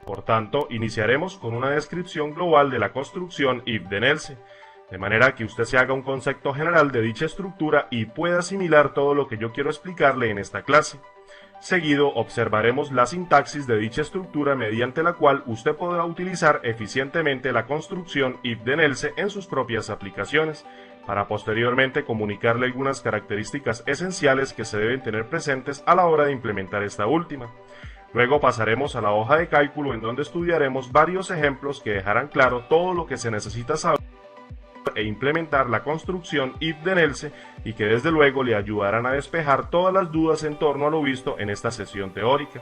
Por tanto, iniciaremos con una descripción global de la construcción if then else, de manera que usted se haga un concepto general de dicha estructura y pueda asimilar todo lo que yo quiero explicarle en esta clase. Seguido, observaremos la sintaxis de dicha estructura mediante la cual usted podrá utilizar eficientemente la construcción if then else en sus propias aplicaciones, para posteriormente comunicarle algunas características esenciales que se deben tener presentes a la hora de implementar esta última. Luego pasaremos a la hoja de cálculo en donde estudiaremos varios ejemplos que dejarán claro todo lo que se necesita saber e implementar la construcción if then else y que desde luego le ayudarán a despejar todas las dudas en torno a lo visto en esta sesión teórica.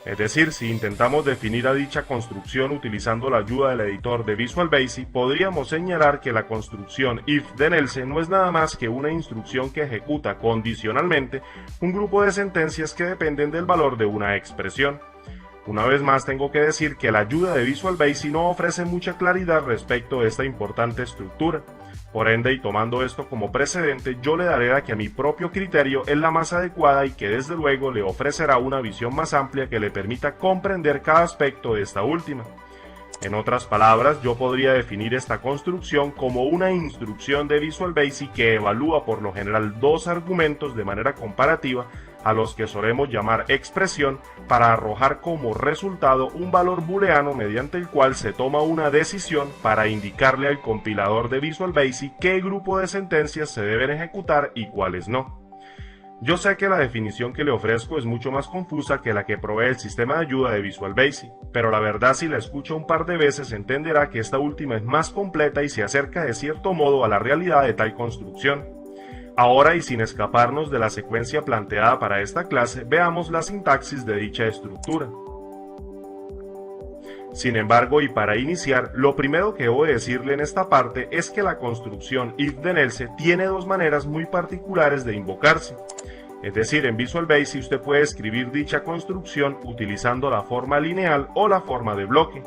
Es decir, si intentamos definir a dicha construcción utilizando la ayuda del editor de Visual Basic, podríamos señalar que la construcción if then else no es nada más que una instrucción que ejecuta condicionalmente un grupo de sentencias que dependen del valor de una expresión. Una vez más tengo que decir que la ayuda de Visual Basic no ofrece mucha claridad respecto de esta importante estructura. Por ende, y tomando esto como precedente, yo le daré la que a mi propio criterio es la más adecuada y que desde luego le ofrecerá una visión más amplia que le permita comprender cada aspecto de esta última. En otras palabras, yo podría definir esta construcción como una instrucción de Visual Basic que evalúa por lo general dos argumentos de manera comparativa a los que solemos llamar expresión para arrojar como resultado un valor booleano mediante el cual se toma una decisión para indicarle al compilador de Visual Basic qué grupo de sentencias se deben ejecutar y cuáles no. Yo sé que la definición que le ofrezco es mucho más confusa que la que provee el sistema de ayuda de Visual Basic, pero la verdad si la escucha un par de veces entenderá que esta última es más completa y se acerca de cierto modo a la realidad de tal construcción. Ahora y sin escaparnos de la secuencia planteada para esta clase, veamos la sintaxis de dicha estructura. Sin embargo, y para iniciar, lo primero que debo decirle en esta parte es que la construcción if then else tiene dos maneras muy particulares de invocarse. Es decir, en Visual Basic usted puede escribir dicha construcción utilizando la forma lineal o la forma de bloque.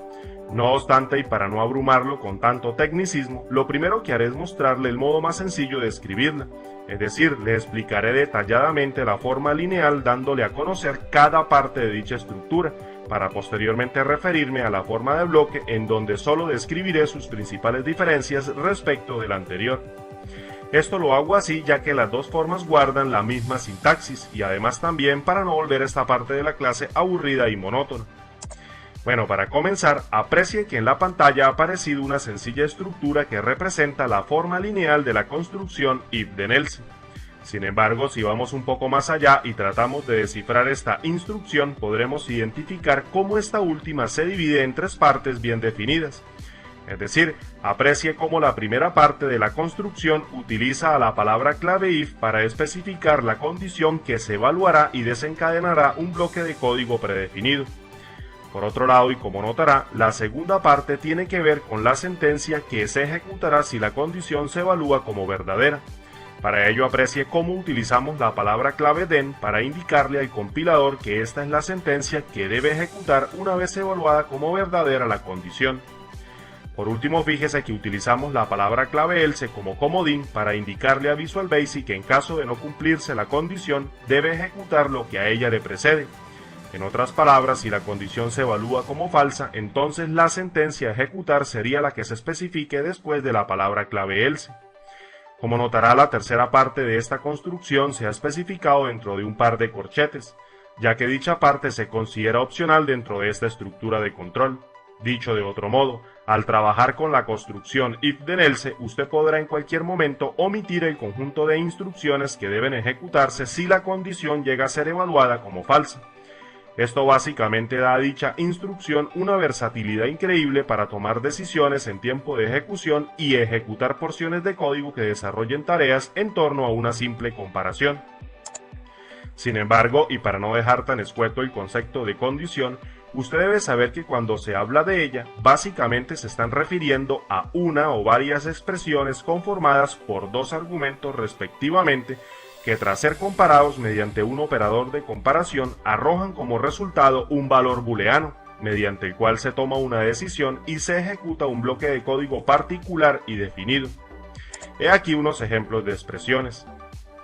No obstante, y para no abrumarlo con tanto tecnicismo, lo primero que haré es mostrarle el modo más sencillo de escribirla. Es decir, le explicaré detalladamente la forma lineal dándole a conocer cada parte de dicha estructura, para posteriormente referirme a la forma de bloque en donde solo describiré sus principales diferencias respecto de la anterior. Esto lo hago así ya que las dos formas guardan la misma sintaxis y además también para no volver esta parte de la clase aburrida y monótona. Bueno, para comenzar, aprecie que en la pantalla ha aparecido una sencilla estructura que representa la forma lineal de la construcción if then else. Sin embargo, si vamos un poco más allá y tratamos de descifrar esta instrucción, podremos identificar cómo esta última se divide en tres partes bien definidas. Es decir, aprecie cómo la primera parte de la construcción utiliza a la palabra clave if para especificar la condición que se evaluará y desencadenará un bloque de código predefinido. Por otro lado, y como notará, la segunda parte tiene que ver con la sentencia que se ejecutará si la condición se evalúa como verdadera. Para ello aprecie cómo utilizamos la palabra clave then para indicarle al compilador que esta es la sentencia que debe ejecutar una vez evaluada como verdadera la condición. Por último, fíjese que utilizamos la palabra clave else como comodín para indicarle a Visual Basic que en caso de no cumplirse la condición debe ejecutar lo que a ella le precede. En otras palabras, si la condición se evalúa como falsa, entonces la sentencia a ejecutar sería la que se especifique después de la palabra clave else. Como notará, la tercera parte de esta construcción se ha especificado dentro de un par de corchetes, ya que dicha parte se considera opcional dentro de esta estructura de control. Dicho de otro modo, al trabajar con la construcción if then else, usted podrá en cualquier momento omitir el conjunto de instrucciones que deben ejecutarse si la condición llega a ser evaluada como falsa. Esto básicamente da a dicha instrucción una versatilidad increíble para tomar decisiones en tiempo de ejecución y ejecutar porciones de código que desarrollen tareas en torno a una simple comparación. Sin embargo, y para no dejar tan escueto el concepto de condición, usted debe saber que cuando se habla de ella, básicamente se están refiriendo a una o varias expresiones conformadas por dos argumentos respectivamente, que tras ser comparados mediante un operador de comparación arrojan como resultado un valor booleano, mediante el cual se toma una decisión y se ejecuta un bloque de código particular y definido. He aquí unos ejemplos de expresiones.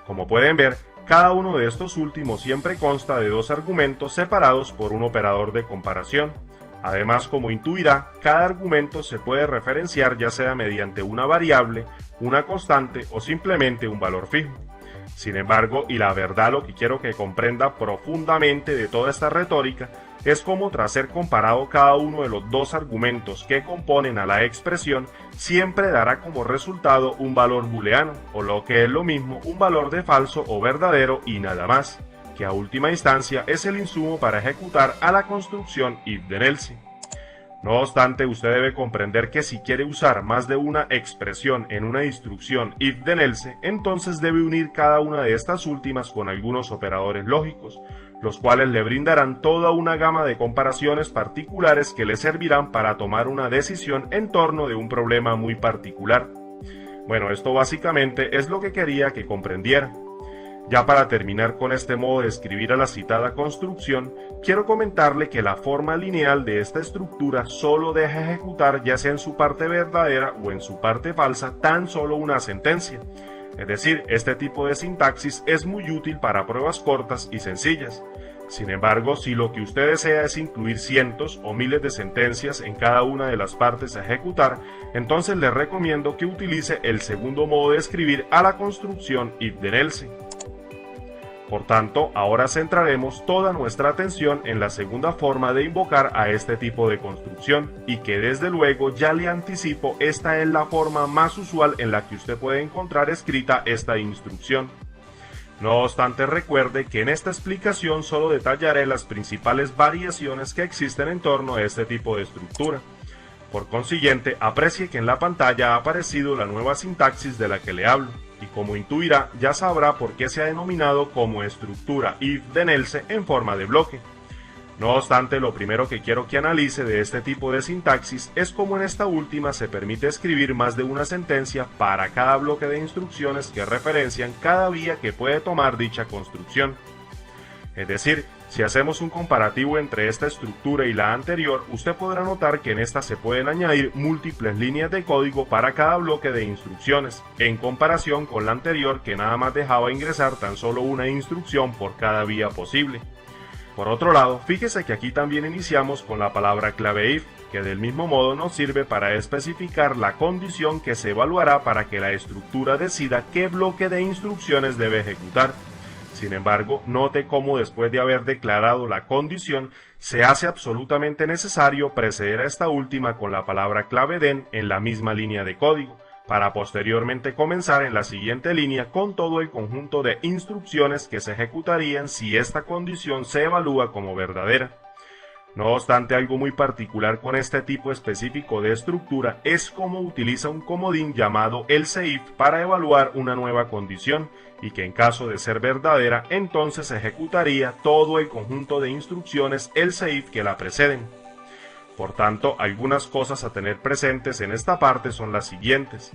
Como pueden ver, cada uno de estos últimos siempre consta de dos argumentos separados por un operador de comparación. Además, como intuirá, cada argumento se puede referenciar ya sea mediante una variable, una constante o simplemente un valor fijo. Sin embargo, y la verdad lo que quiero que comprenda profundamente de toda esta retórica, es cómo tras ser comparado cada uno de los dos argumentos que componen a la expresión, siempre dará como resultado un valor booleano, o lo que es lo mismo, un valor de falso o verdadero y nada más, que a última instancia es el insumo para ejecutar a la construcción if then else. No obstante, usted debe comprender que si quiere usar más de una expresión en una instrucción if then else, entonces debe unir cada una de estas últimas con algunos operadores lógicos, los cuales le brindarán toda una gama de comparaciones particulares que le servirán para tomar una decisión en torno de un problema muy particular. Bueno, esto básicamente es lo que quería que comprendiera. Ya para terminar con este modo de escribir a la citada construcción, quiero comentarle que la forma lineal de esta estructura solo deja ejecutar, ya sea en su parte verdadera o en su parte falsa, tan solo una sentencia. Es decir, este tipo de sintaxis es muy útil para pruebas cortas y sencillas. Sin embargo, si lo que usted desea es incluir cientos o miles de sentencias en cada una de las partes a ejecutar, entonces le recomiendo que utilice el segundo modo de escribir a la construcción if then else. Por tanto, ahora centraremos toda nuestra atención en la segunda forma de invocar a este tipo de construcción, y que desde luego ya le anticipo, esta es la forma más usual en la que usted puede encontrar escrita esta instrucción. No obstante, recuerde que en esta explicación solo detallaré las principales variaciones que existen en torno a este tipo de estructura. Por consiguiente, aprecie que en la pantalla ha aparecido la nueva sintaxis de la que le hablo, y como intuirá, ya sabrá por qué se ha denominado como estructura if then else en forma de bloque. No obstante, lo primero que quiero que analice de este tipo de sintaxis es cómo en esta última se permite escribir más de una sentencia para cada bloque de instrucciones que referencian cada vía que puede tomar dicha construcción. Es decir, si hacemos un comparativo entre esta estructura y la anterior, usted podrá notar que en esta se pueden añadir múltiples líneas de código para cada bloque de instrucciones, en comparación con la anterior que nada más dejaba ingresar tan solo una instrucción por cada vía posible. Por otro lado, fíjese que aquí también iniciamos con la palabra clave if, que del mismo modo nos sirve para especificar la condición que se evaluará para que la estructura decida qué bloque de instrucciones debe ejecutar. Sin embargo, note cómo después de haber declarado la condición, se hace absolutamente necesario preceder a esta última con la palabra clave then en la misma línea de código, para posteriormente comenzar en la siguiente línea con todo el conjunto de instrucciones que se ejecutarían si esta condición se evalúa como verdadera. No obstante, algo muy particular con este tipo específico de estructura es cómo utiliza un comodín llamado else if para evaluar una nueva condición, y que en caso de ser verdadera, entonces ejecutaría todo el conjunto de instrucciones else if que la preceden. Por tanto, algunas cosas a tener presentes en esta parte son las siguientes.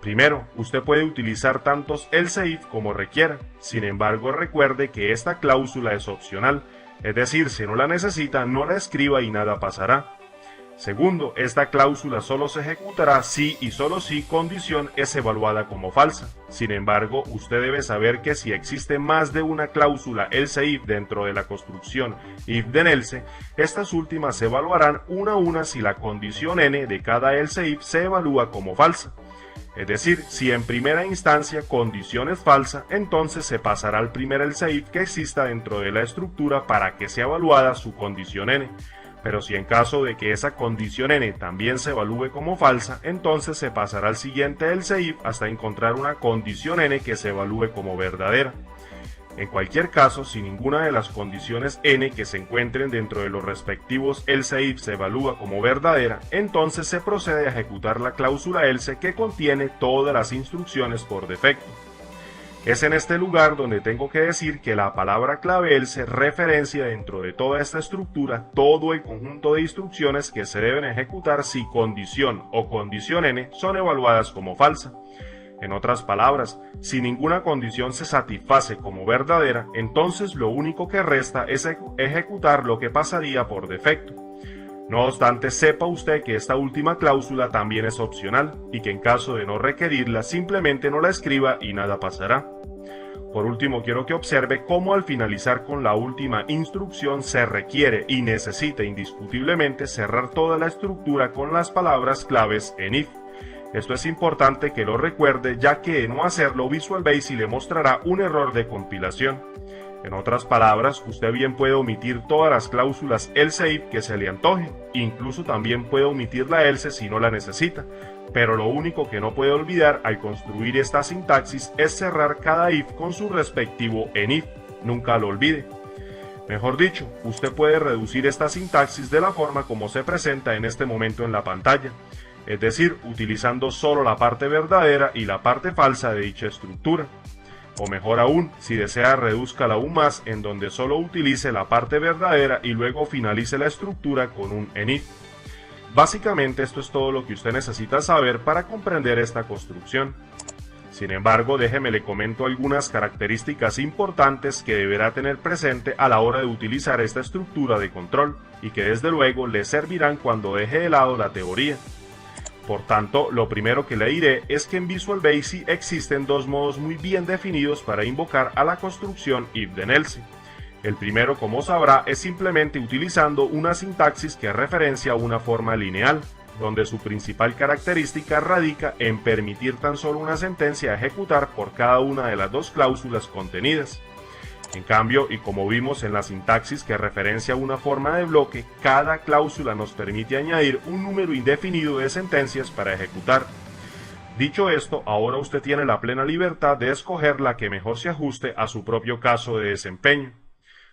Primero, usted puede utilizar tantos else if como requiera, sin embargo recuerde que esta cláusula es opcional, es decir, si no la necesita, no la escriba y nada pasará. Segundo, esta cláusula solo se ejecutará si y solo si condición es evaluada como falsa. Sin embargo, usted debe saber que si existe más de una cláusula else if dentro de la construcción if then else, estas últimas se evaluarán una a una si la condición n de cada else if se evalúa como falsa. Es decir, si en primera instancia condición es falsa, entonces se pasará al primer else if que exista dentro de la estructura para que sea evaluada su condición n. Pero si en caso de que esa condición n también se evalúe como falsa, entonces se pasará al siguiente else if hasta encontrar una condición n que se evalúe como verdadera. En cualquier caso, si ninguna de las condiciones n que se encuentren dentro de los respectivos else if se evalúa como verdadera, entonces se procede a ejecutar la cláusula else que contiene todas las instrucciones por defecto. Es en este lugar donde tengo que decir que la palabra clave else referencia dentro de toda esta estructura todo el conjunto de instrucciones que se deben ejecutar si condición o condición n son evaluadas como falsa. En otras palabras, si ninguna condición se satisface como verdadera, entonces lo único que resta es ejecutar lo que pasaría por defecto. No obstante, sepa usted que esta última cláusula también es opcional y que en caso de no requerirla simplemente no la escriba y nada pasará. Por último, quiero que observe cómo al finalizar con la última instrucción se requiere y necesita indiscutiblemente cerrar toda la estructura con las palabras claves en if. Esto es importante que lo recuerde, ya que de no hacerlo Visual Basic le mostrará un error de compilación. En otras palabras, usted bien puede omitir todas las cláusulas else if que se le antoje, incluso también puede omitir la else si no la necesita, pero lo único que no puede olvidar al construir esta sintaxis es cerrar cada if con su respectivo en if, nunca lo olvide. Mejor dicho, usted puede reducir esta sintaxis de la forma como se presenta en este momento en la pantalla, es decir, utilizando solo la parte verdadera y la parte falsa de dicha estructura. O mejor aún, si desea, redúzcala aún más, en donde solo utilice la parte verdadera y luego finalice la estructura con un enif. Básicamente esto es todo lo que usted necesita saber para comprender esta construcción. Sin embargo, déjeme le comento algunas características importantes que deberá tener presente a la hora de utilizar esta estructura de control, y que desde luego le servirán cuando deje de lado la teoría. Por tanto, lo primero que le diré es que en Visual Basic existen dos modos muy bien definidos para invocar a la construcción if then else. El primero, como sabrá, es simplemente utilizando una sintaxis que referencia a una forma lineal, donde su principal característica radica en permitir tan solo una sentencia ejecutar por cada una de las dos cláusulas contenidas. En cambio, y como vimos en la sintaxis que referencia a una forma de bloque, cada cláusula nos permite añadir un número indefinido de sentencias para ejecutar. Dicho esto, ahora usted tiene la plena libertad de escoger la que mejor se ajuste a su propio caso de desempeño.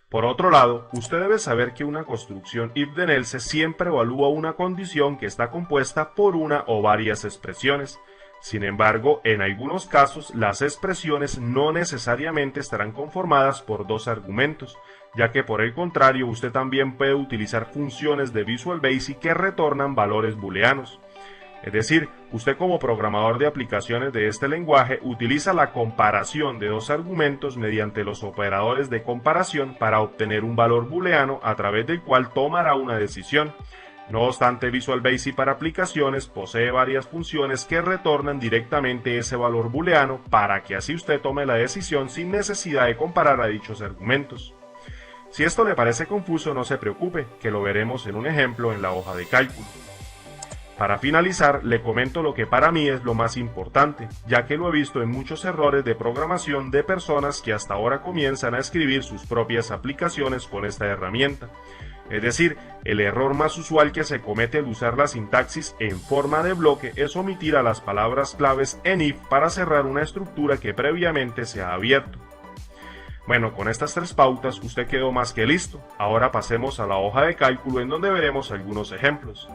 Por otro lado, usted debe saber que una construcción if then else siempre evalúa una condición que está compuesta por una o varias expresiones. Sin embargo, en algunos casos, las expresiones no necesariamente estarán conformadas por dos argumentos, ya que por el contrario, usted también puede utilizar funciones de Visual Basic que retornan valores booleanos. Es decir, usted como programador de aplicaciones de este lenguaje utiliza la comparación de dos argumentos mediante los operadores de comparación para obtener un valor booleano a través del cual tomará una decisión. No obstante, Visual Basic para aplicaciones posee varias funciones que retornan directamente ese valor booleano para que así usted tome la decisión sin necesidad de comparar a dichos argumentos. Si esto le parece confuso, no se preocupe, que lo veremos en un ejemplo en la hoja de cálculo. Para finalizar, le comento lo que para mí es lo más importante, ya que lo he visto en muchos errores de programación de personas que hasta ahora comienzan a escribir sus propias aplicaciones con esta herramienta. Es decir, el error más usual que se comete al usar la sintaxis en forma de bloque es omitir a las palabras claves en if para cerrar una estructura que previamente se ha abierto. Bueno, con estas tres pautas usted quedó más que listo. Ahora pasemos a la hoja de cálculo en donde veremos algunos ejemplos.